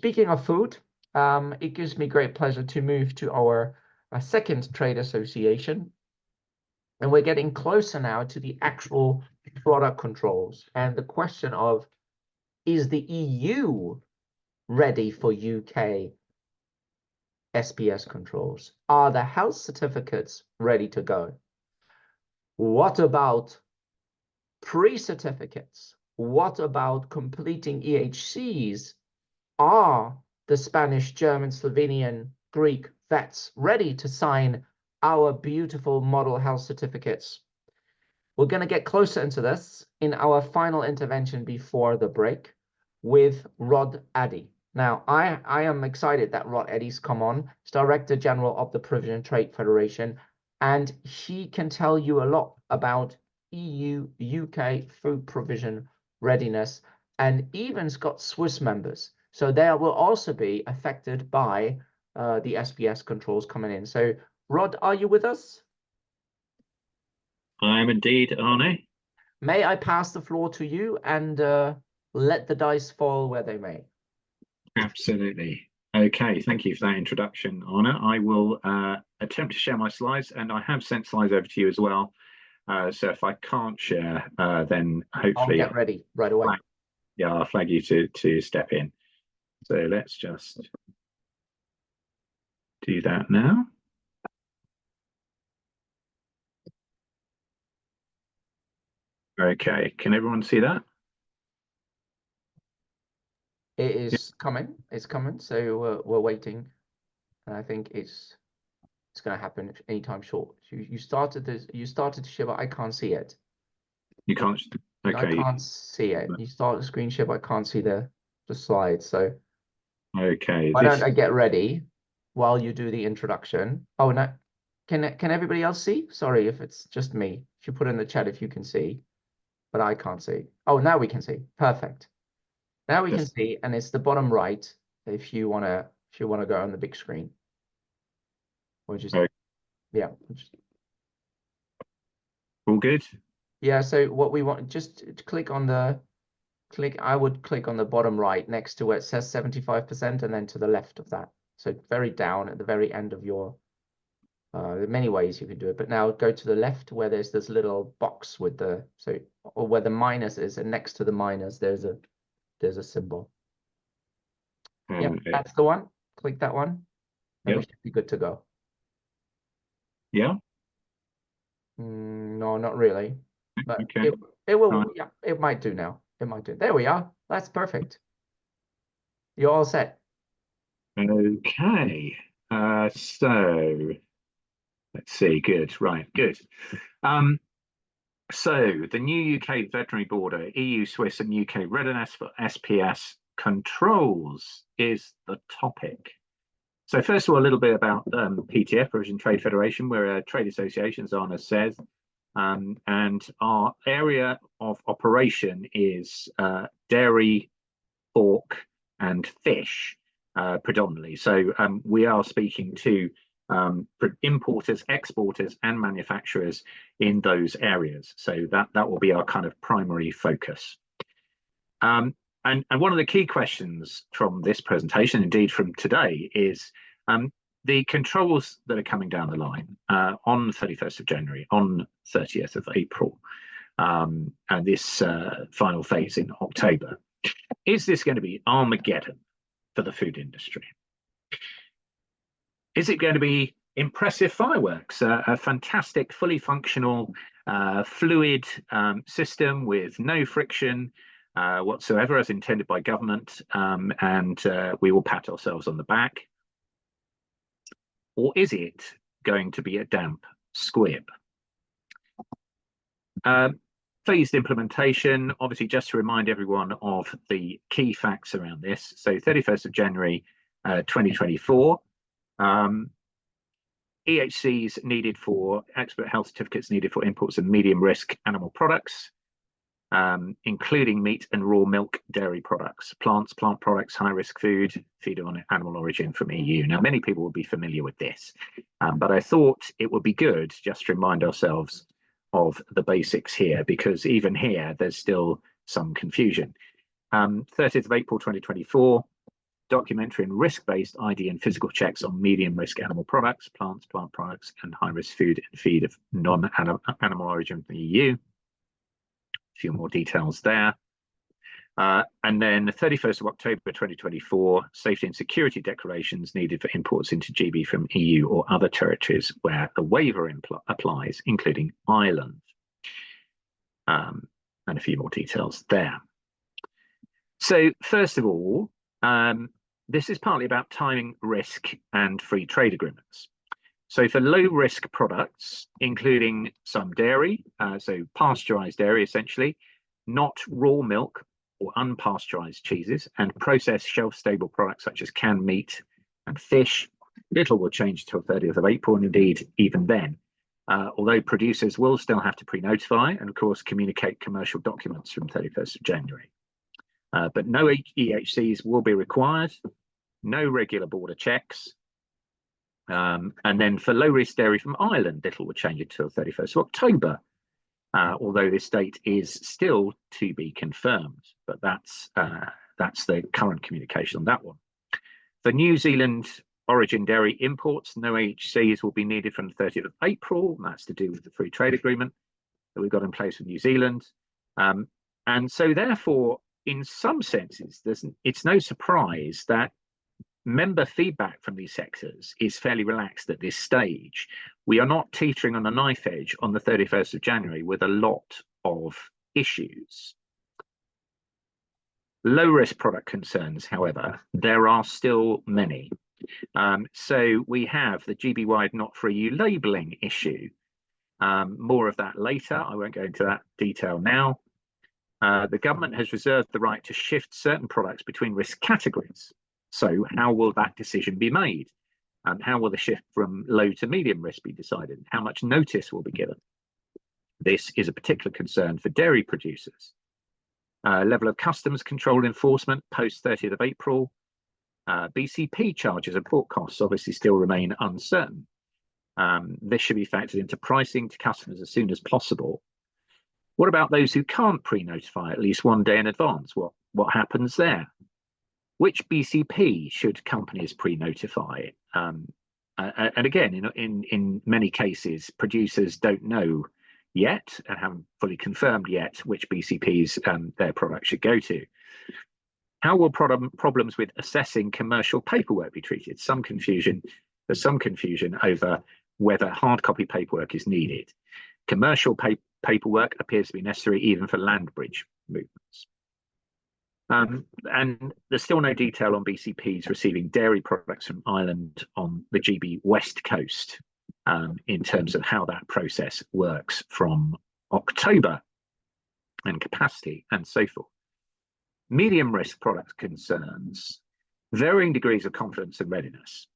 speaking of food, it gives me great pleasure to move to our second trade association. And we're getting closer now to the actual product controls and the question of, is the EU ready for UK SPS controls? Are the health certificates ready to go? What about pre-certificates? What about completing EHCs? Are the Spanish, German, Slovenian, Greek vets ready to sign our beautiful model health certificates? We're going to get closer into this in our final intervention before the break with Rod Addy. Now, I am excited that Rod Addy's come on. He's Director General of the Provision Trade Federation, and he can tell you a lot about EU, UK food provision readiness, and even's got Swiss members. So they will also be affected by the SPS controls coming in. So Rod, are you with us? I am indeed, Arne. May I pass the floor to you and let the dice fall where they may? Absolutely. Okay, thank you for that introduction, Arne. I will attempt to share my slides, and I have sent slides over to you as well. So if I can't share, then hopefully I'll get ready right away. I'll flag you to step in. So let's just do that now. Okay, can everyone see that? It is coming. It's coming. So we're waiting, and I think it's going to happen anytime short. You started this. You started to share, but I can't see it. You can't. Okay. I can't see it. You start the screen share, but I can't see the slides. So okay. Why don't I get ready while you do the introduction? Oh no, can everybody else see? Sorry if it's just me. If you put in the chat if you can see, but I can't see. Oh, now we can see. Perfect. Now we can see, and it's the bottom right if you wanna go on the big screen. Or just yeah. All good. Yeah. So what we want, just click on the I would click on the bottom right next to where it says 75%, and then to the left of that. So very down at the very end of your. There are many ways you can do it, but now go to the left where there's this little box with the or where the minus is, and next to the minus there's a symbol. Yeah, that's the one. Click that one, and we should be good to go. Yeah. No, not really, but okay. it will. Yeah, it might do now. It might do. There we are. That's perfect. You're all set. Okay. So let's see. Good. Right. Good. So the new UK Veterinary Border, EU, Swiss and UK Readiness for SPS controls is the topic. So first of all, a little bit about PTF, Provision Trade Federation. We're a trade association, as Arne says, and our area of operation is dairy, pork and fish predominantly. So we are speaking to importers, exporters and manufacturers in those areas. So that will be our kind of primary focus. And one of the key questions from this presentation, indeed from today, is the controls that are coming down the line on 31st of January, on 30th of April, and this final phase in October. Is this going to be Armageddon for the food industry? Is it going to be impressive fireworks, a fantastic, fully functional, fluid system with no friction whatsoever as intended by government, and we will pat ourselves on the back? Or is it going to be a damp squib? Phased implementation, obviously, just to remind everyone of the key facts around this. So 31st of January 2024, EHCs needed for expert health certificates needed for imports of medium risk animal products, including meat and raw milk dairy products, plant products, high risk food, feed on animal origin from EU. Now, many people will be familiar with this, but I thought it would be good just to remind ourselves of the basics here, because even here there's still some confusion. 30th of April 2024, documentary and risk-based ID and physical checks on medium-risk animal products, plants, plant products, and high-risk food and feed of non-animal origin from the EU. A few more details there. And then the 31st of October 2024, safety and security declarations needed for imports into GB from EU or other territories where the waiver applies, including Ireland. And a few more details there. So first of all, this is partly about timing, risk, and free trade agreements. So for low-risk products, including some dairy, so pasteurized dairy essentially, not raw milk or unpasteurized cheeses, and processed shelf-stable products such as canned meat and fish, little will change till 30th of April, and indeed even then, although producers will still have to pre-notify and of course communicate commercial documents from 31st of January. But no EHCs will be required, no regular border checks, and then for low-risk dairy from Ireland, little will change until 31st of October, although this date is still to be confirmed, but that's the current communication on that one. For New Zealand origin dairy imports, no EHCs will be needed from the 30th of April. That's to do with the free trade agreement that we've got in place with New Zealand. And so therefore, in some senses, it's no surprise that member feedback from these sectors is fairly relaxed at this stage. We are not teetering on a knife edge on the 31st of January with a lot of issues. Low-risk product concerns, however, there are still many. So we have the GB-wide not for EU labelling issue. More of that later. I won't go into that detail now. The government has reserved the right to shift certain products between risk categories. So how will that decision be made? How will the shift from low to medium risk be decided? How much notice will be given? This is a particular concern for dairy producers. Level of customs control enforcement post 30th of April. BCP charges and port costs obviously still remain uncertain. This should be factored into pricing to customers as soon as possible. What about those who can't pre-notify at least one day in advance? What happens there? Which BCP should companies pre-notify? And again, in many cases, producers don't know yet and haven't fully confirmed yet which BCPs their product should go to. How will problems with assessing commercial paperwork be treated? There's some confusion over whether hard copy paperwork is needed. Commercial paperwork appears to be necessary even for land bridge movements. And there's still no detail on BCPs receiving dairy products from Ireland on the GB West Coast in terms of how that process works from October and capacity and so forth. Medium risk product concerns, varying degrees of confidence and readiness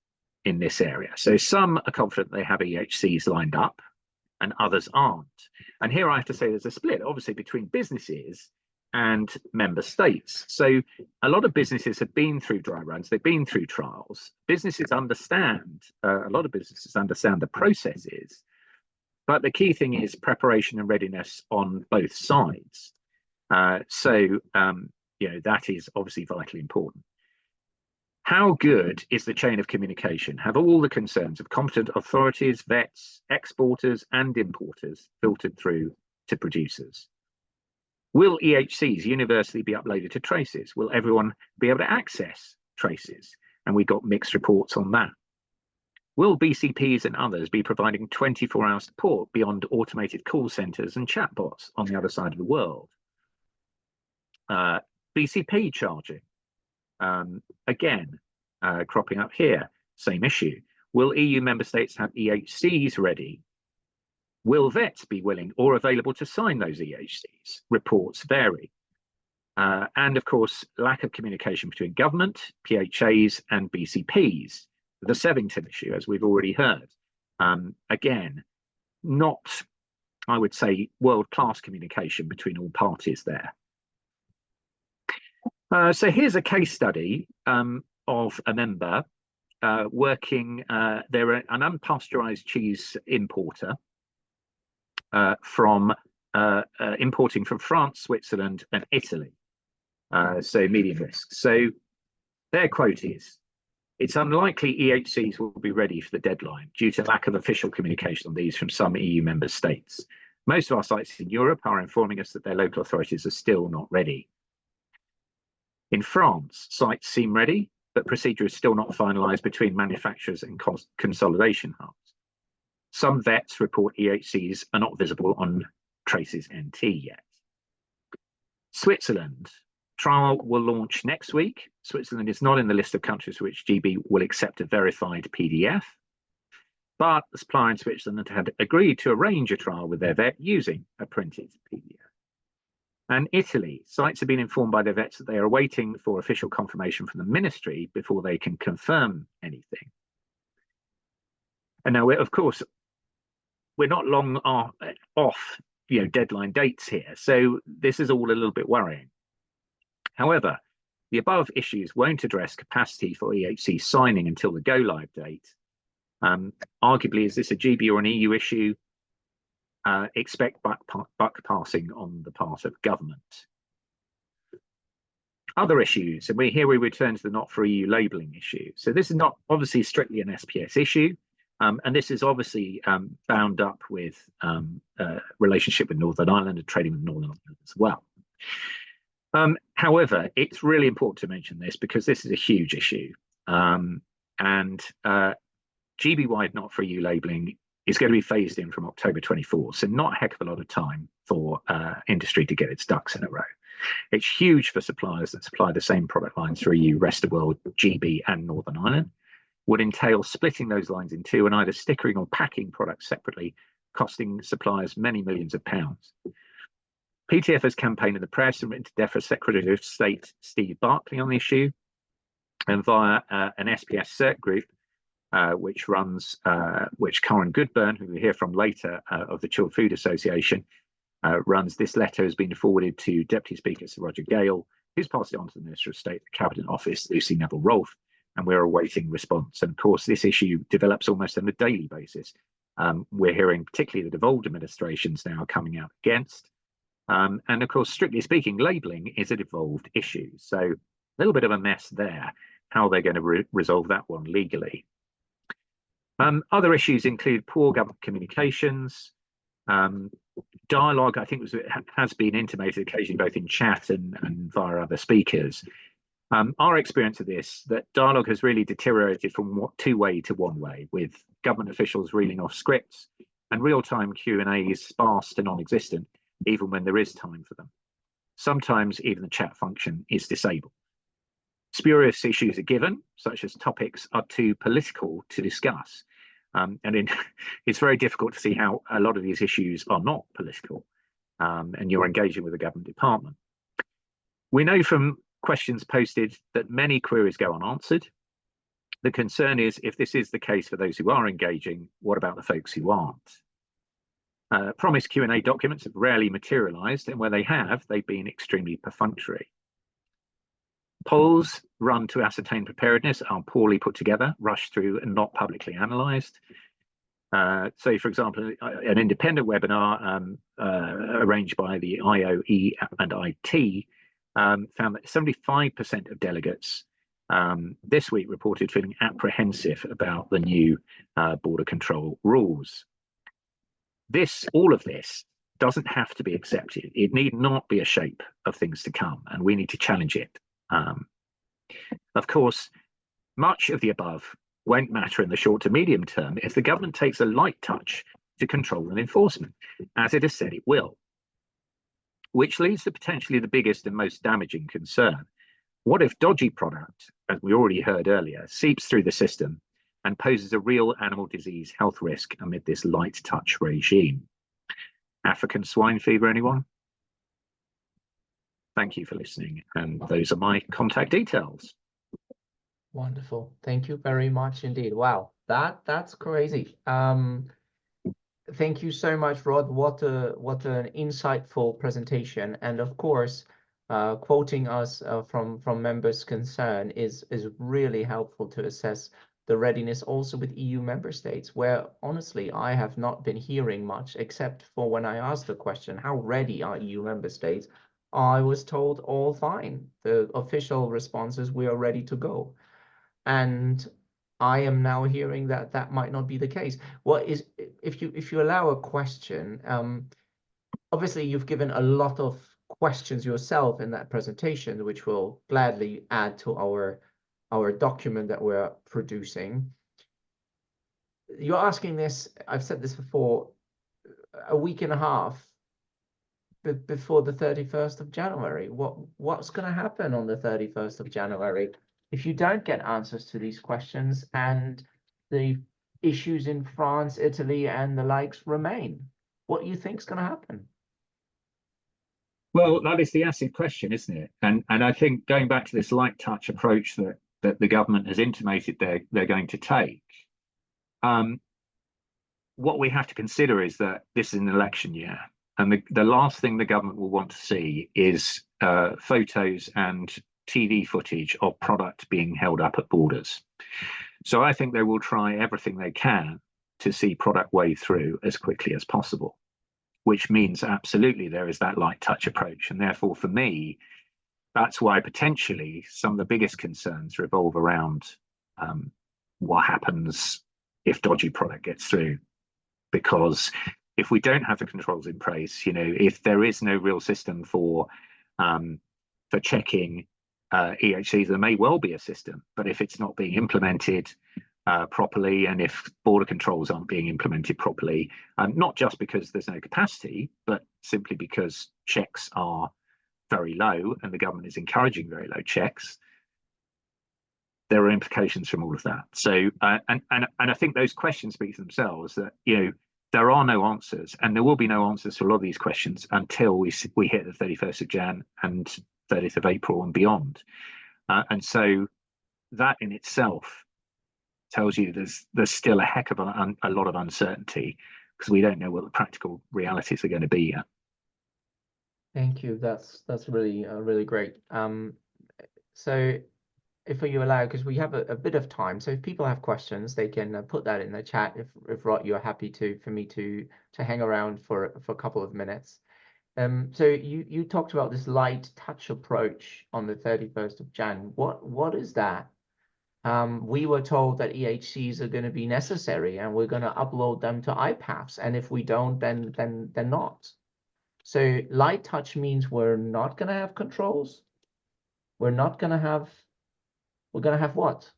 in this area. So some are confident they have EHCs lined up and others aren't. And here I have to say there's a split, obviously, between businesses and member states. So a lot of businesses have been through dry runs, they've been through trials. Businesses understand, a lot of businesses understand the processes, but the key thing is preparation and readiness on both sides. You know, that is obviously vitally important. How good is the chain of communication? Have all the concerns of competent authorities, vets, exporters and importers filtered through to producers? Will EHCs universally be uploaded to traces? Will everyone be able to access traces? And we got mixed reports on that. Will BCPs and others be providing 24-hour support beyond automated call centres and chatbots on the other side of the world? BCP charging, again, cropping up here, same issue. Will EU member states have EHCs ready? Will vets be willing or available to sign those EHCs? Reports vary. And of course, lack of communication between government, PHAs and BCPs. The Sevington issue, as we've already heard. Again, not, I would say, world-class communication between all parties there. So here's a case study of a member working, they're an unpasteurized cheese importer importing from France, Switzerland and Italy. So medium risk. So Their quote is, "It's unlikely EHCs will be ready for the deadline due to lack of official communication on these from some EU member states. Most of our sites in Europe are informing us that their local authorities are still not ready. In France, sites seem ready, but procedure is still not finalised between manufacturers and consolidation hubs. Some vets report EHCs are not visible on Traces NT yet." Switzerland. Trial will launch next week. Switzerland is not in the list of countries for which GB will accept a verified PDF, but the supplier in Switzerland had agreed to arrange a trial with their vet using a printed PDF. And Italy, sites have been informed by their vets that they are waiting for official confirmation from the ministry before they can confirm anything. And now, of course, we're not long off, deadline dates here, so this is all a little bit worrying. However, the above issues won't address capacity for EHC signing until the go-live date. Arguably, is this a GB or an EU issue? Expect buck passing on the part of government. Other issues, and here we return to the not for EU labelling issue. So this is not obviously strictly an SPS issue, and this is obviously bound up with relationship with Northern Ireland and trading with Northern Ireland as well. However, it's really important to mention this because this is a huge issue, and GB-wide not for EU labelling is going to be phased in from October 24, so not a heck of a lot of time for industry to get its ducks in a row. It's huge for suppliers that supply the same product lines for EU, rest of the world, GB and Northern Ireland. Would entail splitting those lines in two and either stickering or packing products separately, costing suppliers many millions of pounds. PTF has campaigned in the press and written to DEFRA Secretary of State Steve Barclay on the issue, and via an SPS CERT group, which Karen Goodburn, who we'll hear from later, of the Chilled Food Association, runs. This letter has been forwarded to Deputy Speaker Sir Roger Gale, who's passed it on to the Minister of State, the Cabinet Office, Lucy Neville-Rolfe, and we're awaiting response. And of course, this issue develops almost on a daily basis. We're hearing particularly the devolved administrations now coming out against. And of course, strictly speaking, labelling is a devolved issue. So a little bit of a mess there, how they're going to resolve that one legally. Other issues include poor government communications, dialogue. I think has been intimated occasionally both in chat and via other speakers. Our experience of this, that dialogue has really deteriorated from two-way to one-way, with government officials reeling off scripts and real-time Q&As sparse to non-existent, even when there is time for them. Sometimes even the chat function is disabled. Spurious issues are given, such as topics are too political to discuss. It's very difficult to see how a lot of these issues are not political, and you're engaging with a government department. We know from questions posted that many queries go unanswered. The concern is, if this is the case for those who are engaging, what about the folks who aren't? Promised Q&A documents have rarely materialised, and where they have, they've been extremely perfunctory. Polls run to ascertain preparedness are poorly put together, rushed through and not publicly analysed. So, for example, an independent webinar arranged by the IOE and IT found that 75% of delegates this week reported feeling apprehensive about the new border control rules. All of this doesn't have to be accepted. It need not be a shape of things to come, and we need to challenge it. Of course, much of the above won't matter in the short to medium term if the government takes a light touch to control and enforcement, as it has said it will. Which leads to potentially the biggest and most damaging concern. What if dodgy product, as we already heard earlier, seeps through the system and poses a real animal disease health risk amid this light touch regime? African swine fever, anyone? Thank you for listening, and those are my contact details. Wonderful. Thank you very much indeed. Wow, that's crazy. Thank you so much, Rod. What an insightful presentation. And of course, quoting us from members' concern is really helpful to assess the readiness also with EU member states, where honestly I have not been hearing much, except for when I asked the question, how ready are EU member states? I was told all fine. The official response is we are ready to go. And I am now hearing that that might not be the case. What is, if you allow a question, obviously you've given a lot of questions yourself in that presentation, which we'll gladly add to our document that we're producing. You're asking this, I've said this before, a week and a half before the 31st of January. What's going to happen on the 31st of January if you don't get answers to these questions and the issues in France, Italy, and the likes remain? What do you think is going to happen? Well, that is the acid question, isn't it? And I think going back to this light touch approach that the government has intimated they're going to take, what we have to consider is that this is an election year, and the last thing the government will want to see is photos and TV footage of product being held up at borders. So I think they will try everything they can to see product wade through as quickly as possible, which means absolutely there is that light touch approach. And therefore, for me, that's why potentially some of the biggest concerns revolve around what happens if dodgy product gets through. Because if we don't have the controls in place, if there is no real system for checking EHCs, there may well be a system, but if it's not being implemented properly, and if border controls aren't being implemented properly, not just because there's no capacity, but simply because checks are very low and the government is encouraging very low checks, there are implications from all of that. So, and I think those questions speak for themselves, that, there are no answers, and there will be no answers to a lot of these questions until we hit the 31st of Jan and 30th of April and beyond. And so that in itself tells you there's still a heck of a lot of uncertainty, because we don't know what the practical realities are going to be yet. Thank you. That's really really great. So if you allow, because we have a bit of time, so if people have questions, they can put that in the chat. If Rod, you're happy for me to hang around for a couple of minutes. So you talked about this light touch approach on the 31st of Jan. What is that? We were told that EHCs are going to be necessary, and we're going to upload them to iPaths, and if we don't, then not. So light touch means we're not going to have controls. We're going to have what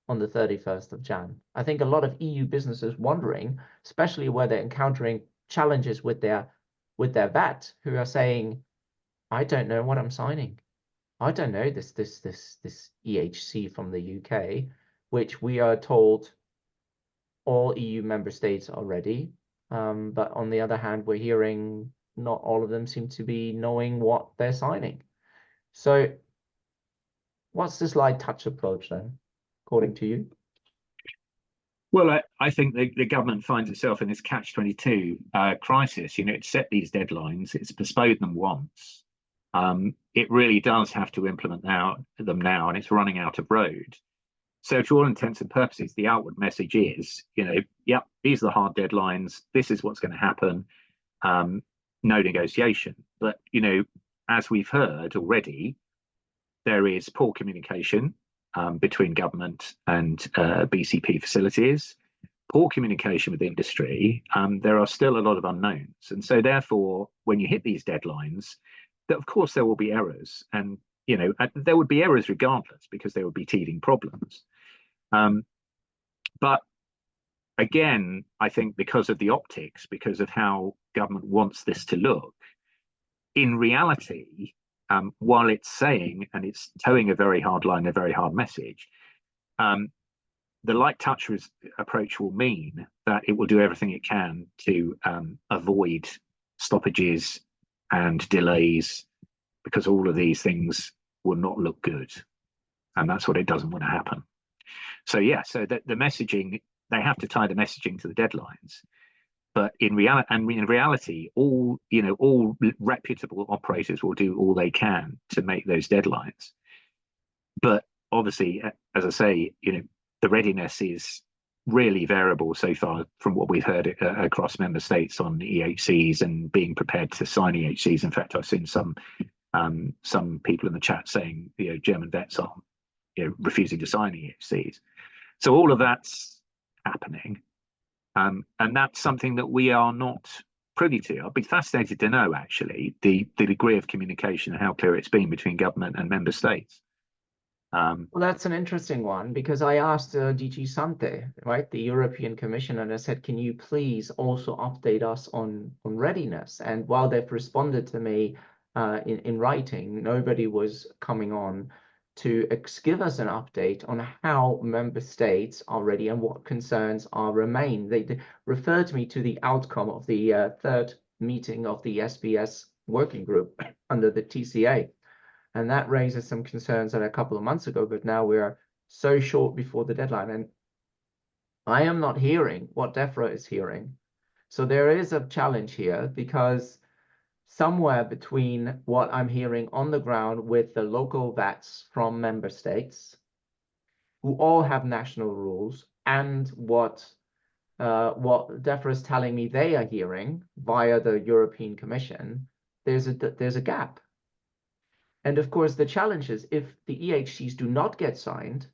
on the 31st of Jan? I think a lot of EU businesses wondering, especially where they're encountering challenges with their vet, who are saying, I don't know what I'm signing. I don't know this EHC from the UK, which we are told all EU member states are ready. But on the other hand, we're hearing not all of them seem to be knowing what they're signing. So what's this light touch approach then, according to you? Well, I think the government finds itself in this catch-22 crisis. It's set these deadlines, it's postponed them once. It really does have to implement them now, and it's running out of road. So to all intents and purposes, the outward message is, yep, these are the hard deadlines. This is what's going to happen. No negotiation. But, as we've heard already, there is poor communication between government and BCP facilities, poor communication with industry. There are still a lot of unknowns. And so therefore, when you hit these deadlines, that of course there will be errors, and there would be errors regardless, because there would be teething problems. But again, I think because of the optics, because of how government wants this to look, in reality, while it's saying and it's towing a very hard line, a very hard message, the light touch approach will mean that it will do everything it can to avoid stoppages and delays, because all of these things will not look good, and that's what it doesn't want to happen. So yeah, so the messaging, they have to tie the messaging to the deadlines, but in reality, all reputable operators will do all they can to make those deadlines. But obviously, as I say, the readiness is really variable so far from what we've heard across member states on EHCs and being prepared to sign EHCs. In fact, I've seen some Some people in the chat saying, German vets are, refusing to sign EHCs. So all of that's happening. And that's something that we are not privy to. I'd be fascinated to know, actually, the degree of communication and how clear it's been between government and member states. Well, that's an interesting one, because I asked DG Sante, right, the European Commission, and I said, can you please also update us on readiness? And while they've responded to me in writing, nobody was coming on to give us an update on how member states are ready and what concerns are remain. They referred me to the outcome of the third meeting of the SPS working group under the TCA. And that raises some concerns that a couple of months ago, but now we're so short before the deadline. And I am not hearing what DEFRA is hearing. So there is a challenge here, because somewhere between what I'm hearing on the ground with the local vets from member states, who all have national rules, and what DEFRA is telling me they are hearing via the European Commission, there's a gap. And of course, the challenge is, if the EHCs do not get signed,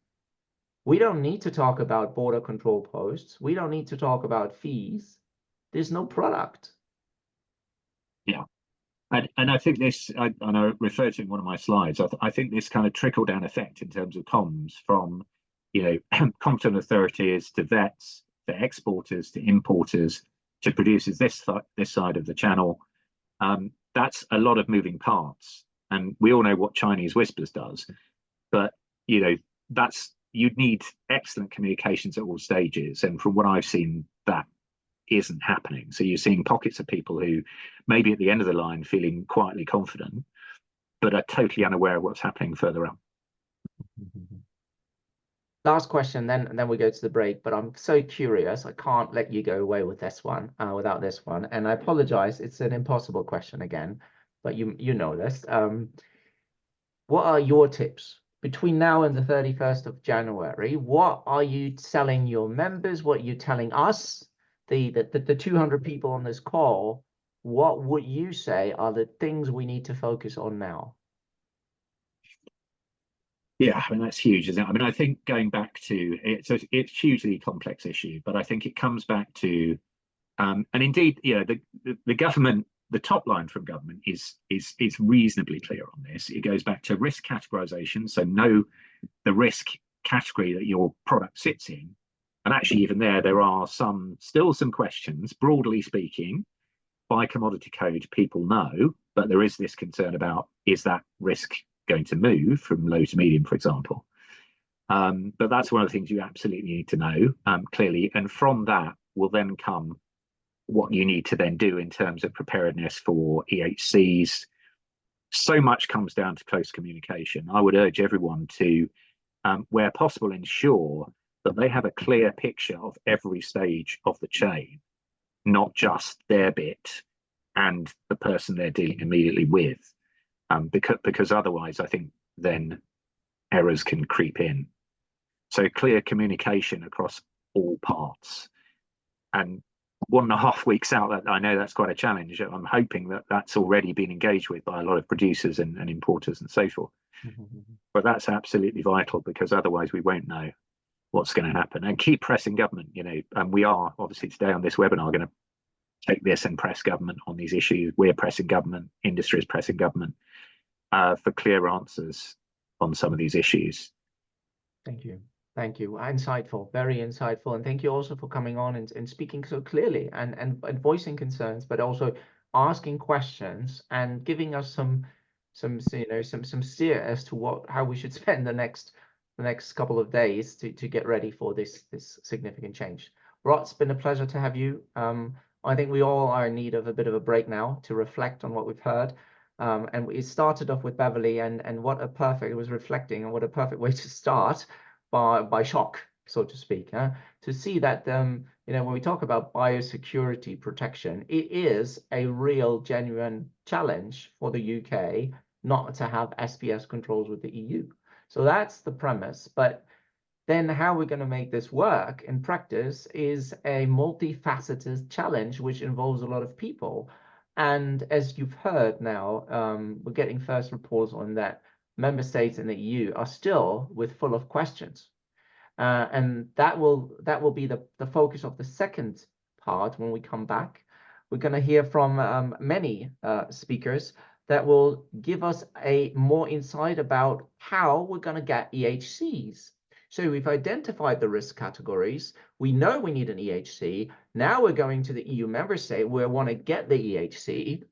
we don't need to talk about border control posts. We don't need to talk about fees. There's no product. Yeah. And I think this, and I referred to in one of my slides, I think this kind of trickle-down effect in terms of comms from, competent authorities to vets, to exporters, to importers, to producers this side of the channel, that's a lot of moving parts. And we all know what Chinese whispers does, but you'd need excellent communications at all stages. And from what I've seen, that isn't happening. So you're seeing pockets of people who maybe at the end of the line feeling quietly confident, but are totally unaware of what's happening further up. Last question, then we go to the break. But I'm so curious, I can't let you go away with this one, without this one. And I apologize, it's an impossible question again, but you know this. What are your tips between now and the 31st of January? What are you telling your members? What are you telling us, the 200 people on this call? What would you say are the things we need to focus on now? Yeah, I mean, that's huge, isn't it? I mean, I think going back to it's a hugely complex issue, but I think it comes back to, and indeed, the government, the top line from government is reasonably clear on this. It goes back to risk categorization, so know the risk category that your product sits in, and actually even there are still some questions, broadly speaking, by commodity code people know, but there is this concern about, is that risk going to move from low to medium, for example? But that's one of the things you absolutely need to know clearly, and from that will then come what you need to then do in terms of preparedness for EHCs. So much comes down to close communication. I would urge everyone to, where possible, ensure that they have a clear picture of every stage of the chain, not just their bit and the person they're dealing immediately with, because otherwise I think then errors can creep in. So clear communication across all parts. And 1.5 weeks out, I know that's quite a challenge. I'm hoping that that's already been engaged with by a lot of producers and importers and so forth. But that's absolutely vital, because otherwise we won't know what's going to happen. And keep pressing government, and we are obviously today on this webinar going to take this and press government on these issues. We're pressing government, industry is pressing government for clear answers on some of these issues. Thank you. Thank you. Insightful, very insightful. And thank you also for coming on and speaking so clearly and voicing concerns, but also asking questions and giving us some steer as to how we should spend the next couple of days to get ready for this significant change. Rod, it's been a pleasure to have you. I think we all are in need of a bit of a break now to reflect on what we've heard. And we started off with Beverly, and it was reflecting, and what a perfect way to start by shock, so to speak, to see that when we talk about biosecurity protection, it is a real genuine challenge for the UK not to have SPS controls with the EU. So that's the premise. But then how we're going to make this work in practice is a multifaceted challenge, which involves a lot of people. And as you've heard now, we're getting first reports on that member states in the EU are still full of questions. And that will be the focus of the second part when we come back. We're going to hear from many speakers that will give us a more insight about how we're going to get EHCs. So we've identified the risk categories. We know we need an EHC. Now we're going to the EU member state where we want to get the EHC.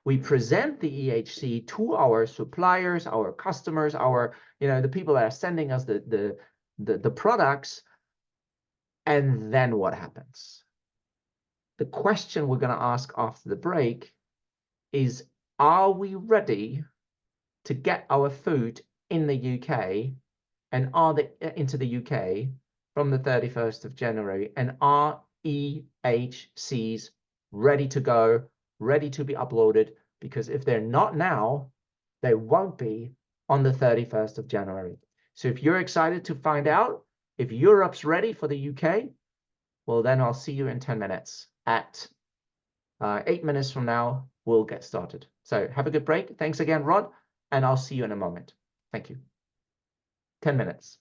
We present the EHC to our suppliers, our customers, the people that are sending us the products. And then what happens? The question we're going to ask after the break is, are we ready to get our food in the UK and into the UK from the 31st of January? And are EHCs ready to go, ready to be uploaded? Because if they're not now, they won't be on the 31st of January. So if you're excited to find out if Europe's ready for the UK, well, then I'll see you in 10 minutes. At 8 minutes from now, we'll get started. So have a good break. Thanks again, Rod, and I'll see you in a moment. Thank you. 10 minutes.